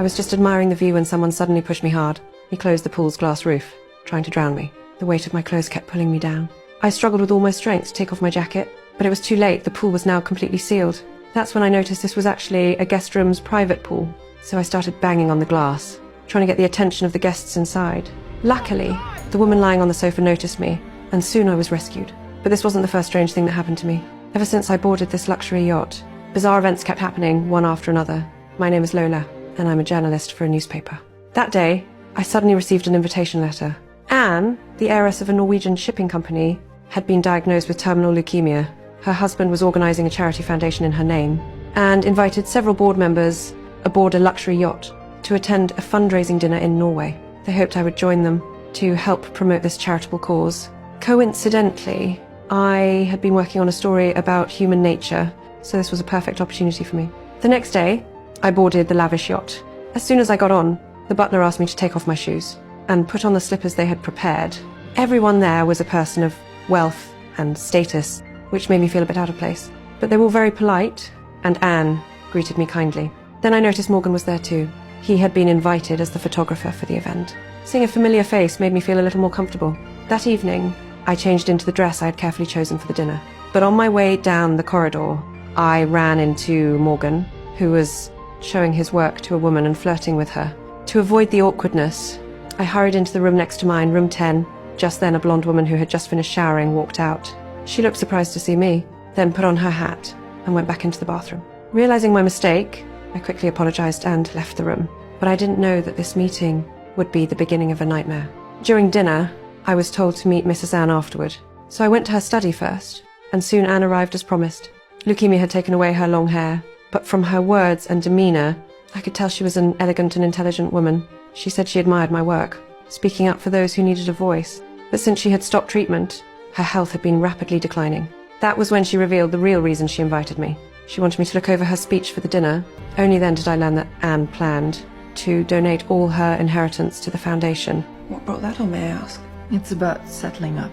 I was just admiring the view when someone suddenly pushed me hard. He closed the pool's glass roof, trying to drown me. The weight of my clothes kept pulling me down. I struggled with all my strength to take off my jacket, but it was too late. The pool was now completely sealed. That's when I noticed this was actually a guest room's private pool. So I started banging on the glass, trying to get the attention of the guests inside. Luckily, the woman lying on the sofa noticed me, and soon I was rescued. But this wasn't the first strange thing that happened to me. Ever since I boarded this luxury yacht, bizarre events kept happening, one after another. My name is Lola, and I'm a journalist for a newspaper. That day, I suddenly received an invitation letter. Anne, the heiress of a Norwegian shipping company, had been diagnosed with terminal leukemia. Her husband was organising a charity foundation in her name, and invited several board members aboard a luxury yacht to attend a fundraising dinner in Norway. They hoped I would join them to help promote this charitable cause. Coincidentally, I had been working on a story about human nature, so this was a perfect opportunity for me. The next day, I boarded the lavish yacht. As soon as I got on, the butler asked me to take off my shoes and put on the slippers they had prepared. Everyone there was a person of wealth and status, which made me feel a bit out of place. But they were all very polite, and Anne greeted me kindly. Then I noticed Morgan was there too. He had been invited as the photographer for the event. Seeing a familiar face made me feel a little more comfortable. That evening, I changed into the dress I had carefully chosen for the dinner. But on my way down the corridor, I ran into Morgan, who was showing his work to a woman and flirting with her. To avoid the awkwardness, I hurried into the room next to mine, room 10. Just then, a blonde woman who had just finished showering walked out. She looked surprised to see me, then put on her hat and went back into the bathroom. Realizing my mistake, I quickly apologized and left the room. But I didn't know that this meeting would be the beginning of a nightmare. During dinner, I was told to meet Mrs. Anne afterward. So I went to her study first, and soon Anne arrived as promised. Leukemia had taken away her long hair, but from her words and demeanour, I could tell she was an elegant and intelligent woman. She said she admired my work, speaking up for those who needed a voice. But since she had stopped treatment, her health had been rapidly declining. That was when she revealed the real reason she invited me. She wanted me to look over her speech for the dinner. Only then did I learn that Anne planned to donate all her inheritance to the foundation. What brought that on, may I ask? It's about settling up,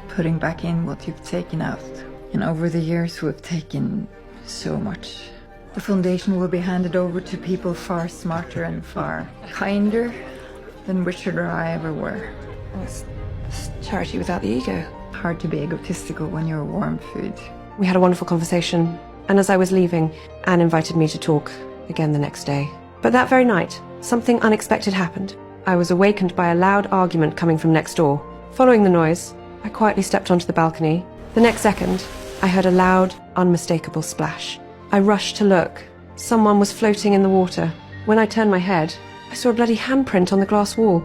putting back in what you've taken out. And over the years we've taken so much. The foundation will be handed over to people far smarter and far kinder than Richard or I ever were. Well, it's charity without the ego. Hard to be egotistical when you're warm food. We had a wonderful conversation, and as I was leaving, Anne invited me to talk again the next day. But that very night, something unexpected happened. I was awakened by a loud argument coming from next door. Following the noise, I quietly stepped onto the balcony. The next second, I heard a loud, unmistakable splash. I rushed to look. Someone was floating in the water. When I turned my head, I saw a bloody handprint on the glass wall.